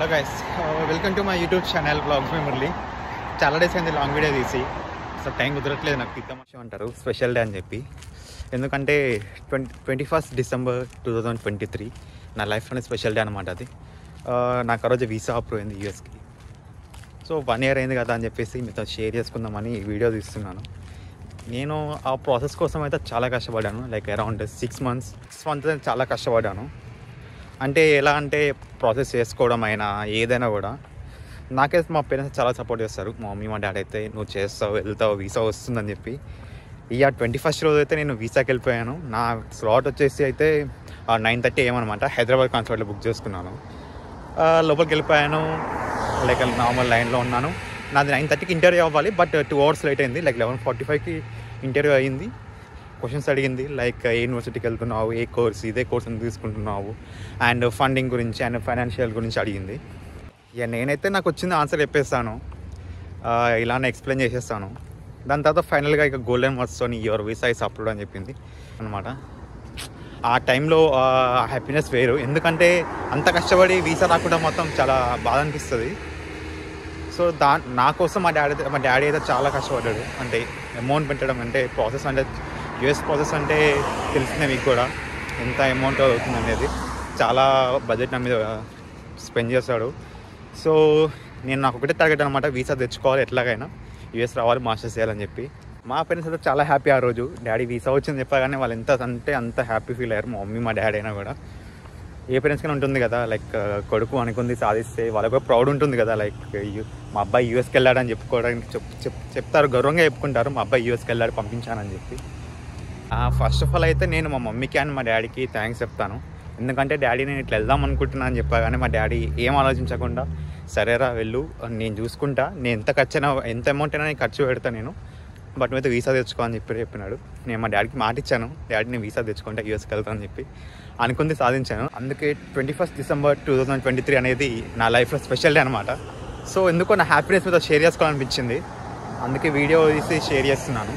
Hello guys, welcome to my YouTube channel vlogs by Murali. చాలా days అయింది long video తీసి, అసలు టైం కుదరట్లేదు నాకు. తీద్దామని అంటారు స్పెషల్ డే అని చెప్పి. ఎందుకంటే 21 డిసెంబర్ 2023 నా లైఫ్లోనే స్పెషల్ డే అనమాట. అది నాకు ఆ రోజు వీసా అప్రూవ్ అయింది యూఎస్కి. సో 1 year అయింది కదా అని చెప్పేసి మీతో షేర్ చేసుకుందామని వీడియో తీస్తున్నాను. నేను ఆ ప్రాసెస్ కోసం అయితే చాలా కష్టపడ్డాను. లైక్ అరౌండ్ 6 months చాలా కష్టపడ్డాను. అంటే ఎలా అంటే ప్రాసెస్ చేసుకోవడం అయినా ఏదైనా కూడా నాకైతే మా పేరెంట్స్ చాలా సపోర్ట్ చేస్తారు. మా మమ్మీ మా డాడీ అయితే నువ్వు చేస్తావు, వెళ్తావు, వీసా వస్తుందని చెప్పి. 21st రోజు అయితే నేను వీసాకి వెళ్ళిపోయాను. నా స్లాట్ వచ్చేసి అయితే 9:30 AM అనమాట. హైదరాబాద్ కాన్సులేట్లో బుక్ చేసుకున్నాను. లోపలికి వెళ్ళిపోయాను. లైక్ నార్మల్ లైన్లో ఉన్నాను. నాది 9:30కి ఇంటర్వ్యూ అవ్వాలి, బట్ 2 hours లేట్ అయింది. లైక్ 11:45కి ఇంటర్వ్యూ అయ్యింది. క్వశ్చన్స్ అడిగింది, లైక్ ఏ యూనివర్సిటీకి వెళ్తున్నావు, ఏ కోర్స్, ఇదే కోర్స్ ఎందుకు తీసుకుంటున్నావు, అండ్ ఫండింగ్ గురించి అండ్ ఫైనాన్షియల్ గురించి అడిగింది. ఇక నేనైతే నాకు వచ్చింది ఆన్సర్ చెప్పేస్తాను, ఇలానే ఎక్స్ప్లెయిన్ చేసేస్తాను. దాని తర్వాత ఫైనల్గా ఇక గోల్డెన్ వర్డ్స్తో యువర్ వీసా ఇస్ అప్రూవ్డ్ అని చెప్పింది అనమాట. ఆ టైంలో హ్యాపీనెస్ వేరు. ఎందుకంటే అంత కష్టపడి వీసా రాకుండా మొత్తం చాలా బాధ అనిపిస్తుంది. సో నా కోసం మా డాడీ అయితే చాలా కష్టపడ్డాడు. అంటే అమౌంట్ పెట్టడం, అంటే ప్రాసెస్, అంటే యూఎస్ ప్రాసెస్ అంటే తెలిసిందే మీకు కూడా ఎంత అమౌంట్ అవుతుంది అనేది. చాలా బడ్జెట్ నా మీద స్పెండ్ చేస్తాడు. సో నాకు ఒకటే టార్గెట్ అనమాట, వీసా తెచ్చుకోవాలి, ఎట్లాగైనా యూఎస్ రావాలి, మాస్టర్స్ చేయాలని చెప్పి. మా పేరెంట్స్ అయితే చాలా హ్యాపీ ఆ రోజు. డాడీ వీసా వచ్చింది చెప్పగానే వాళ్ళు ఎంత అంటే అంత హ్యాపీ ఫీల్ అయ్యారు. మా మమ్మీ మా డాడీ అయినా కూడా. ఏ పేరెంట్స్కైనా ఉంటుంది కదా, లైక్ కొడుకు అనుకుంది సాధిస్తే వాళ్ళకు ప్రౌడ్ ఉంటుంది కదా. లైక్ మా అబ్బాయి యూఎస్కి వెళ్ళాడని చెప్పుకోవడానికి చెప్తారు, గౌరవంగా చెప్పుకుంటారు, మా అబ్బాయి యూఎస్కి వెళ్ళాడు పంపించానని చెప్పి. ఫస్ట్ ఆఫ్ ఆల్ అయితే నేను మా మమ్మీకి అండ్ మా డాడీకి థ్యాంక్స్ చెప్తాను. ఎందుకంటే డాడీ నేను ఇట్లా వెళ్దాం అనుకుంటున్నాను అని చెప్పగానే మా డాడీ ఏం ఆలోచించకుండా సరేరా వెళ్ళు, నేను చూసుకుంటా, నేను ఎంత అమౌంట్ అయినా నేను ఖర్చు పెడతాను నేను, బట్ నువ్వైతే వీసా తెచ్చుకో అని చెప్పినాడు. నేను మా డాడీకి మాట ఇచ్చాను, డాడీ నేను వీసా తెచ్చుకుంటా యూఎస్కి వెళ్తాను అని చెప్పి. అనుకుంది సాధించాను. అందుకే 21 డిసెంబర్ 2023 అనేది నా లైఫ్లో స్పెషల్ డే అనమాట. సో ఎందుకో నా హ్యాపీనెస్ మీద షేర్ చేసుకోవాలనిపించింది, అందుకే వీడియో తీసి షేర్ చేస్తున్నాను.